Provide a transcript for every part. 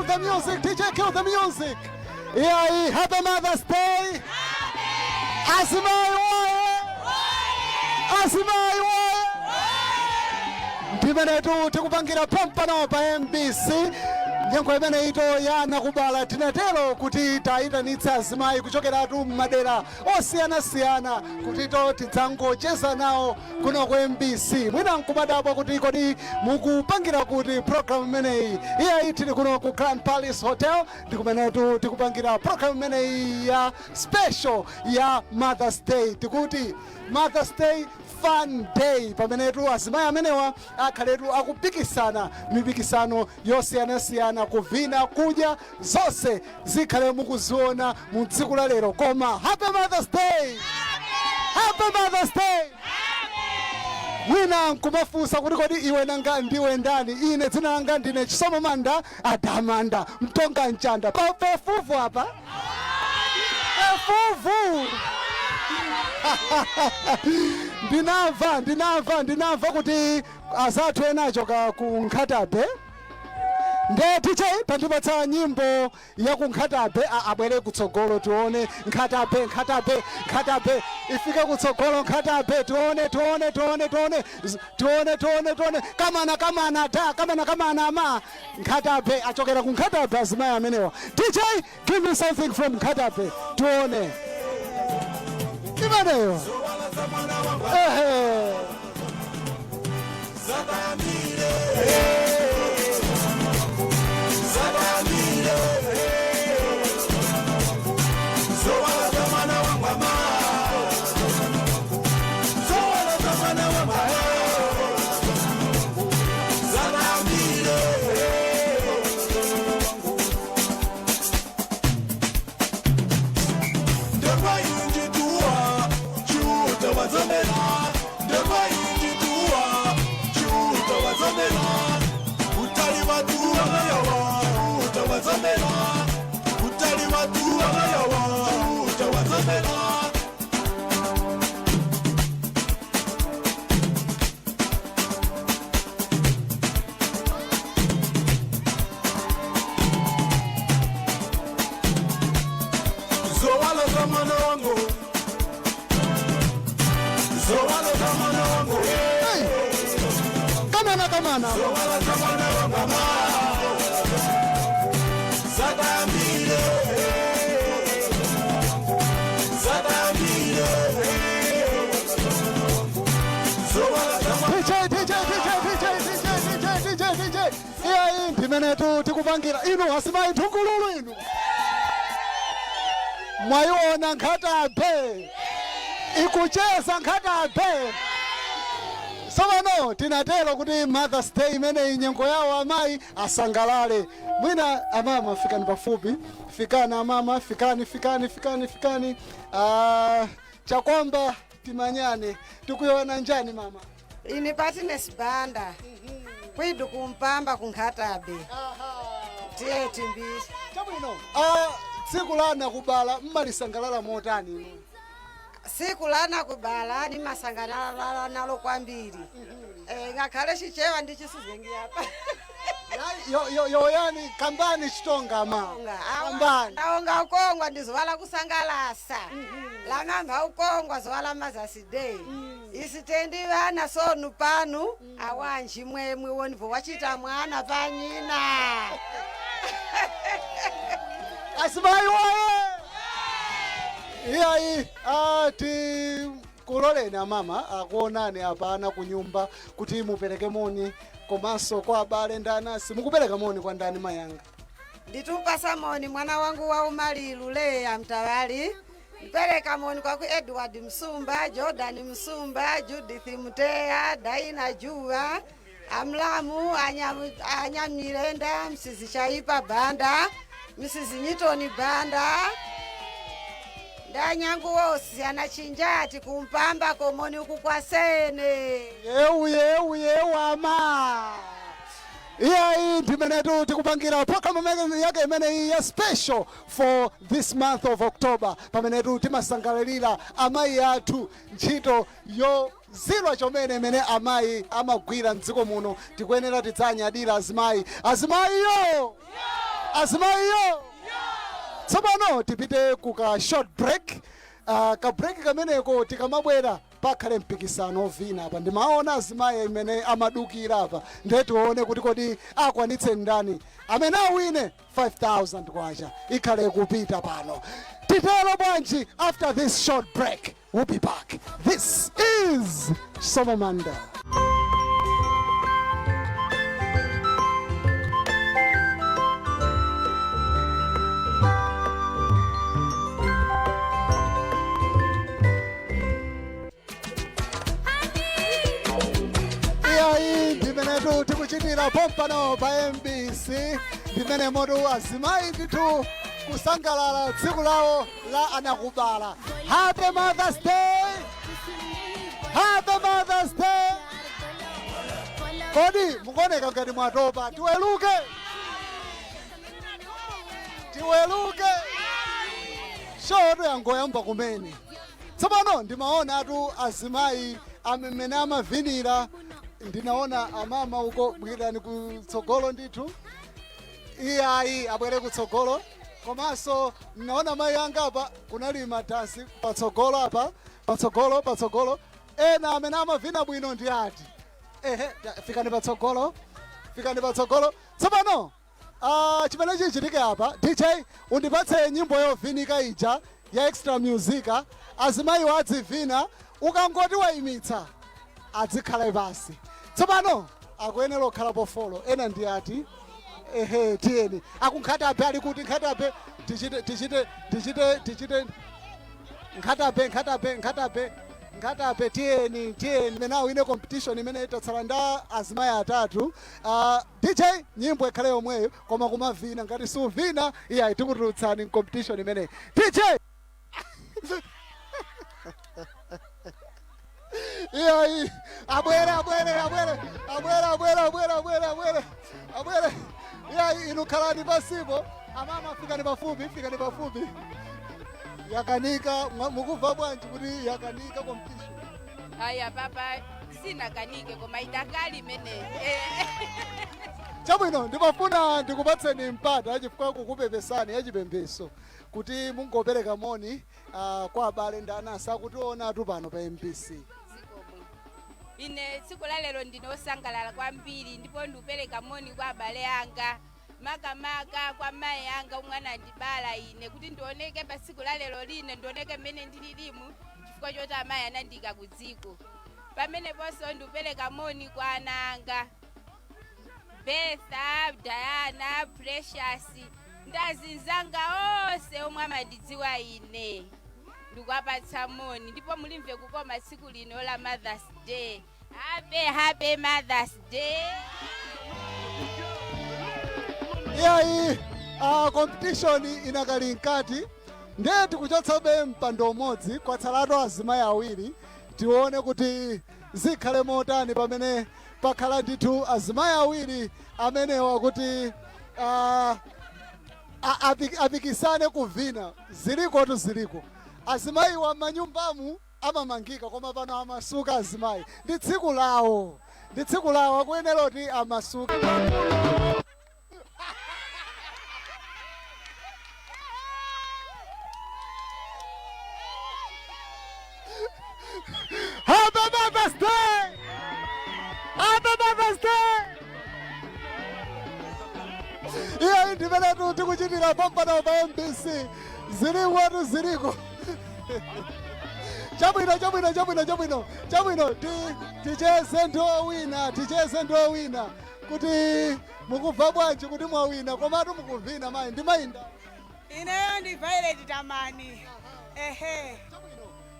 the music, DJ, kill the music. Yeah, happy Mother's Day. Asimayi woye. Ndimene tikupangira pompano pa MBC. Nyengo imene ito yana kubala tinatero kuti taitanitsa azimayi kuchokeratu madera osiyana-siyana kuti ito tidzangocheza nawo kuno ku MBC. Mwina nkubadabwa kuti kodi mukupangira kuti program imeneyi. Iya tili kuno ku Grand Palace Hotel ndikumenetu tikupangira program imeneyi ya special ya Mother's Day. Tikuti Mother's Day Fun Day pamenetu azimayi amenewa akhaletu akupikisana mipikisano yosiyana-siyana kuvina kudya zonse zikhale mukuziona mu tsiku la lero. Koma happy Mother's Day. Happy Mother's Day. Mwina nkumafunsa kuti kodi iwe nanga ndiwe ndani? Ine dzina langa ndine Chisomo Manda Adamanda Mtonga Nchanda. Pefuvu hapa. Pefuvu. Ndinamva kuti azathu ena achoka ku Nkhatabe. Ndetiche tandipatsa nyimbo ya ku Nkhatabe abwere kutsogolo tione Nkhatabe ifike kutsogolo Nkhatabe tione kamana ama Nkhatabe achokera ku Nkhatabe azimayi amenewa. DJ, give me something from Nkhatabe tione. Imaneyo. Kamana. DJ. Iya ndimene tikupangira inu asimayi thukululu inu. Mwayiona Nkhatabe. Ikucheza Nkhatabe. Sabano tinatero kuti Mother's Day imene nyengo yawo amayi asangalale. Mwina amama fikani pafupi. Fikani amama, fikani. Chakwamba timanyane. Tukuyona njani mama? Ini Patines Banda. Kwidu kumpamba ku Nkhatabe. Tiye timbi. Chabwino. Tsiku lana kubala mmalisangalala motani ino. Siku lana kubala ni masangalala nalo kwambiri. Ngakhale chichewa ndichisizwengi hapa. Yani kambani chitonga ma. Kambani. Aonga ukongwa ndizovala kusangalasa. Langamba ukongwa zovala Mother's Day. Isitendi vana sonu panu awanji mwemwe wonivo wachita mwana panyina. Asimayi woye. Iya ati kuloleni amama akuonani apana kunyumba kuti mupereke moni komanso kwa abale ndanasi mukupereka moni kwa ndani mayanga. Nditumpasa moni mwana wangu wa umalilu Leya Mtawali. Nipereka moni kwa ku Edward Msumba, Jordan Msumba, Judith Mutea, Daina Jua, Amlamu Anyamilenda, Mrs. Chaipa Banda, Mrs. Nyitoni Banda. Ndanyangu wosi anachinjati kumpamba komoni ukukwasene. Yewu ama. Iya ndimenetu tikupangira program yake imene ya special for this month of October. Pamenetu timasangalalira amayi athu ntchito yo zilwa chomene imene amayi amagwira mdziko muno tikuyenera tidzanyadira azimayi. Azimayi yo! Azimayiyo. Tsopano tipite kuka short break. Ka break kameneko tikamabwera pakhale mpikisano ovina apa. Ndimaona azimayi imene amadukira apa. Ndiye tione kuti kodi akwanitse ndani. Amene awine 5,000 kwacha. Ikhale kupita pano. Titelo bwanji after this short break. We'll be back. This is Somamanda. Ndimenetu tikuchitira pompano pa MBC. Ndimene modu azimayi ndithu kusangalala tsiku lawo la anakubala. Happy Mother's Day! Happy Mother's Day! Kodi mukoneka ngati mwatopa. Tiweluke! Tiweluke! Shoto yangoyamba kumene. Tsopano ndimaona tu azimayi amene amavinira. Ndinaona amama uko bwirani kutsogolo ndithu. Iyayi abwere kutsogolo. Komanso naona mayi anga apa kunali matasi patsogolo apa. Patsogolo. Ena amene amavina bwino ndi ati. Fikani patsogolo. Tsopano chimene chichitike apa. DJ undipatse nyimbo yovinika ija ya extra music. Azimayi wadzivina ukangoti wayimitsa adzikhala pasi. Tsopano akuyenera kukhala pofolo. Ena ndi ati tiyeni akunkhatabe ali kuti nkhatabe tichite nkhatabe tiyeni imene awine competition imene itatsala nda azimayi atatu. DJ nyimbo ikhale yomweyo koma kumavina ngati suvina iya tikutulutsani competition imene DJ. Iyayi abwere. Iyayi inukhalani pasipo. Amama fikani pafupi. Yakanika mukuva bwanji kuti yakanika competition. Aya papa sina kanike koma itakali mene. Chabwino ndimafuna ndikupatseni mpata achifukwa kukupepesani yachipembeso kuti mungopereka moni kwa abale ndi anasi akutiona tu pano pa MBC. Ine tsiku la lero ndinosangalala kwambiri ndipo ndipereka moni kwa abale anga. Makamaka kwa mayi anga umwana ndibala ine kuti ndioneke pa tsiku la lero line ndioneke mmene ndililimu chifukwa choti amayi anandika kudziko. Pamene ponso ndipereka moni kwa ana anga. Betha, Diana, Precious, ndazinzanga onse omwe amandidziwa ine. Ndikuwapatsa moni ndipo mulimve kukoma tsiku lino la Mother's Day. Happy Mother's Day. Iyayi competition inakali nkati. Ndiye tikuchotsabe mpando umodzi kwatsalatu azimayi awiri. Tione kuti zikhale motani pamene pakhala ndithu azimayi awiri amenewa kuti apikisane kuvina. Ziliko. Azimayi wa manyumbamu amamangika koma pano amasuka azimayi. Ndi tsiku lawo akuyenera kuti amasuka. Happy Mother's Day! Iya ndimene tikuchitira pompano pa MBC. Ziliko. Chabwino ticheze ndowina kuti mukubva bwanji kuti mwawina komatu mukuvina mayi ndi mayinda. Ineyo ndi Violet Tamani.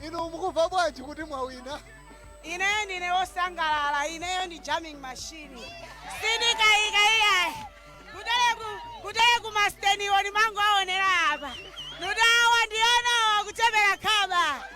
Inu mukubva bwanji kuti mwawina. Ineyo ndine wosangalala. Ineyo ndi jamming machine. Sindikayika iya kutele kumasteniwo ni mangu aonera apa. Nudawa ndiona kuchepera khaba.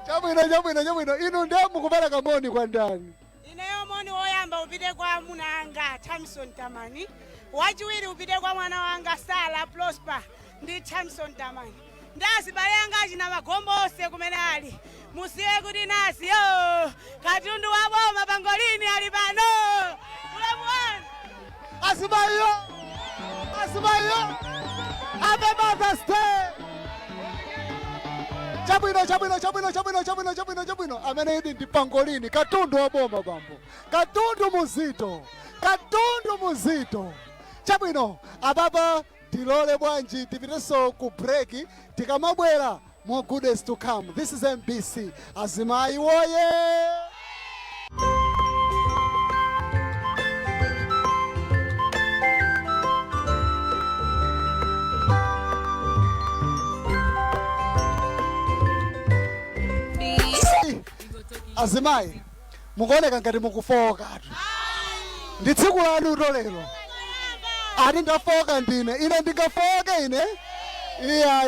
Chabwino. Inu ndiye mukupereka moni kwa ndani. Ineyo moni woyamba upite kwa amuna anga Thompson Tamani. Wachiwiri upite kwa mwana wanga Sala Prosper ndi Thompson Tamani. Ndazibale anga achina magombo ose kumene ali. Musiye kuti nasi katundu wa boma pangolini ali pano. Ulamuwana. Azimayi. Happy Mother's Day. Chabwino. Amene idi ndi pangolini. Katundu wa boma bambo. Katundu muzito. Chabwino. Ababa tilole bwanji tipiteso ku break. Tikamabwera more goodness to come. This is MBC. Azimayi woye. Azimayi, mukuoneka ngati mukufoka. Ndi tsiku lanu lero. Ati ndafoka ndine. Ine ndingafoke ine. Iya.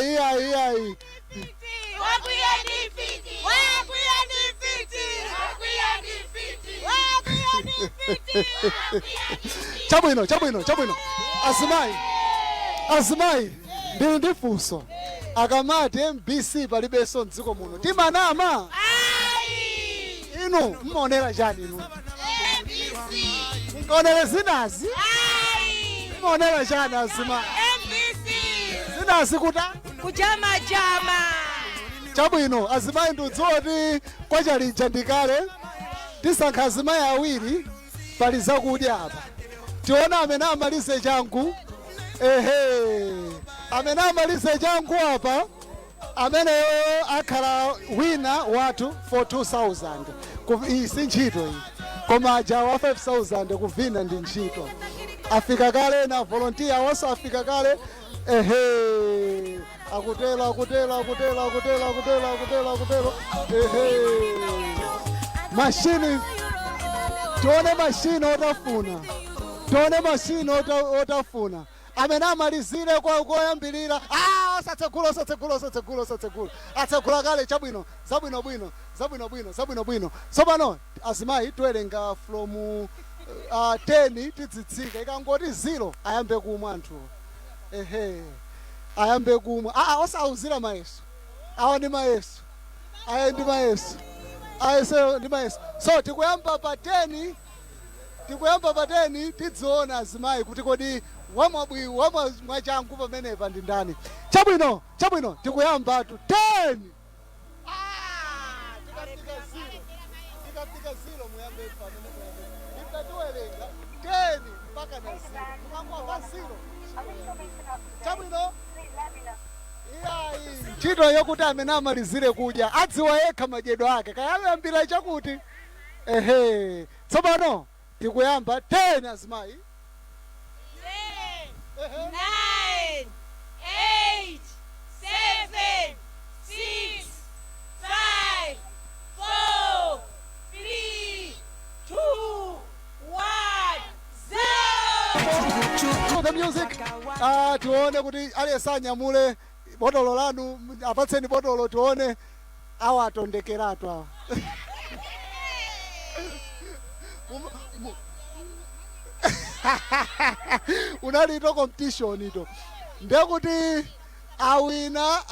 Chabwino. Azimayi, ndili ndi funso. Akamati MBC palibenso m'dziko muno. Timanama. Inu mmonera chani inu? MBC. Mkonera zinazi? Mmonera chani Azimayi? MBC. Zinazi kuta? Kujama. Chabwino, Azimayi ndiudzoti kwachalija ndikale. Tisankha azimayi awiri pali zakudya apa. Tiona amene amalize changu. Amene amalize changu apa. Amene akhala wina watu for 2,000. Isi ntchito iyi. Koma aja wa 5,000 kuvina ndi ntchito. Afika kale na volunteer wonso afika kale. Akutela. Mashini. Tuone mashini otafuna. Amene amalizire kwa koyambilira. Osatsegula. Atsegula kale chabwino. Zabwino bwino. Tsopano Azimayi tiwerenga from 10 tidzitsika. Ikangoti 0 ayambe kumwa anthu. Ayambe kumwa. Osauzira mayeso. Awa ndi mayeso. Aye ndi mayeso. So tikuyamba pa 10 tidziona Azimayi kuti kodi wamwachangu pamenepa ndi ndani. Chabwino tikuyamba tu 10. Tikafika 0 muyambe pamenepa. Tikatiwerenga 10 mpaka na 0. Tukangwa 0. Chabwino. Ntchito yokuti amene amalizire kudya adziwa yekha madyedwe ake. Kayambira chakuti. Tsopano tikuyamba 10 Azimayi. 9, 8, 7, 6, 5, 4, 3, 2, 1, 0. The music. Tuone kuti aliyesanya mule botolo lanu apatseni botolo tuone awa atondekeratu awa. Unalito competition ito. Ndekuti awina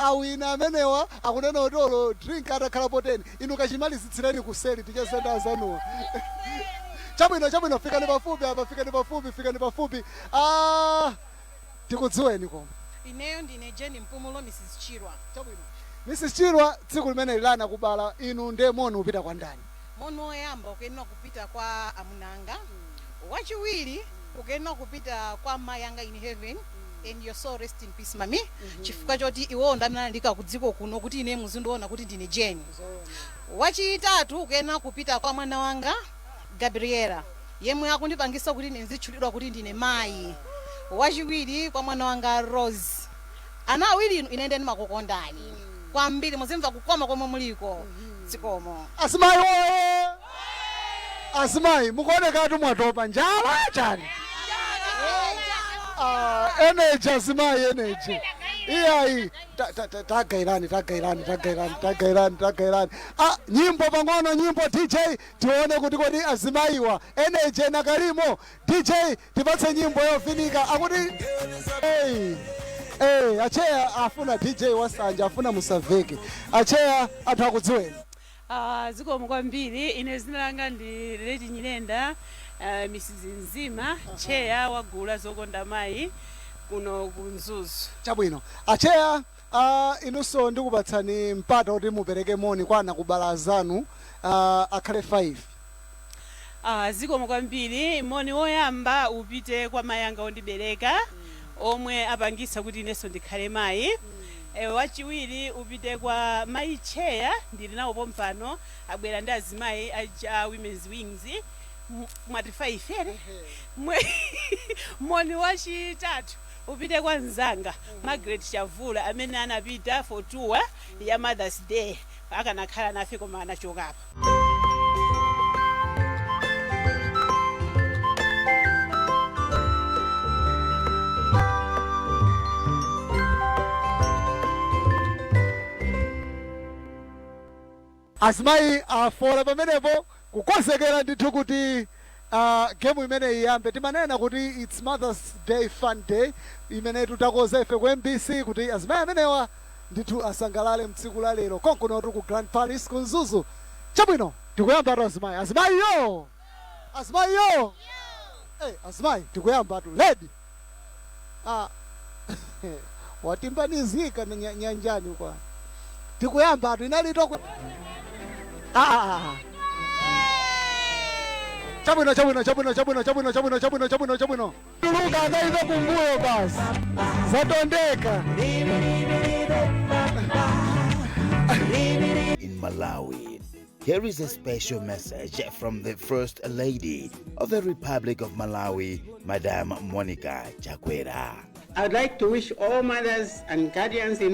amenewa akunena otolo drink atakhala poteni. Inu kachimalizitsireni kuseli tichesenda zanuwa. Chabwino fikani pafupi. Tikudziweni koma. Ineyo ndine Jenny Mpumulo Mrs. Chirwa. Chabwino. Mrs. Chirwa tsiku limene lilana kubala inu nde mono upita kwa ndani. Mono oyamba ukenera kupita kwa amunanga. Wachiwiri ukenera kupita kwa mayanga in heaven. And your soul rest in peace mami. Chifukwa choti iwo ndanalandika kudziko kuno kuti ine muzindoona kuti ndine Jenny. Wachitatu ukenera kupita kwa mwana wanga Gabriela. Yemwe akundipangisa kuti nzitchulidwa kuti ndine mayi. Wachiwiri kwa mwana wanga Rose. Ana awiri inende ndi makukondani. Kwambiri muzimva kukoma komwe muliko. Sikomo. Azimayi woye. Azimayi mukuoneka atu mwatopa njala chani. Energy Azimayi energy. Iyayi tagairani. Nyimbo pang'ono nyimbo DJ tione kuti kodi Azimayiwa energy nakalimo DJ tipatse nyimbo yofinika akuti acheya afuna DJ wasanja afuna musaveke acheya anthu akudziweni. Zikomo kwambiri ine zina langa ndi Leti Nyirenda, Mrs. Nzima, chair wa gulu la Zokonda Amayi kuno kunzuzu. Chabwino. Acheya inunso ndikupatsani mpata kuti mupereke moni kwa anakubala zanu akhale 5. Zikomo kwambiri moni woyamba upite kwa mayi anga ondibereka omwe apangisa kuti inenso ndikhale mayi. Wachiwiri upite kwa mayi cheya ndili nawo pompano abwera ndi azimayi a women's wings mwati 5 ere moni wachitatu upite kwa nzanga Margaret Chavula amene anapita for tour ya Mother's Day akanakhala nafe koma anachokapo. Azimayi afola pamenepo kukonzekera ndithu kuti game imene iyambe. Timanena kuti it's Mother's Day fun day imene tutakoza ife ku MBC kuti azimayi amenewa ndithu asangalale mtsiku la lero konkuno ku Grand Paris kunzuzu. Chabwino tikuyamba tu azimayi. Azimayi yo! Azimayi yo! Azimayi tikuyamba tu. Lady! Watimbanizika nyanjani kwa. Tikuyamba tu inalito kwa. Chabwino. Tuluka anaiva kumbuyo basi. Zatondeka. In Malawi, here is a special message from the First Lady of the Republic of Malawi, Madam Monica Chakwera. I would like to wish all mothers and guardians in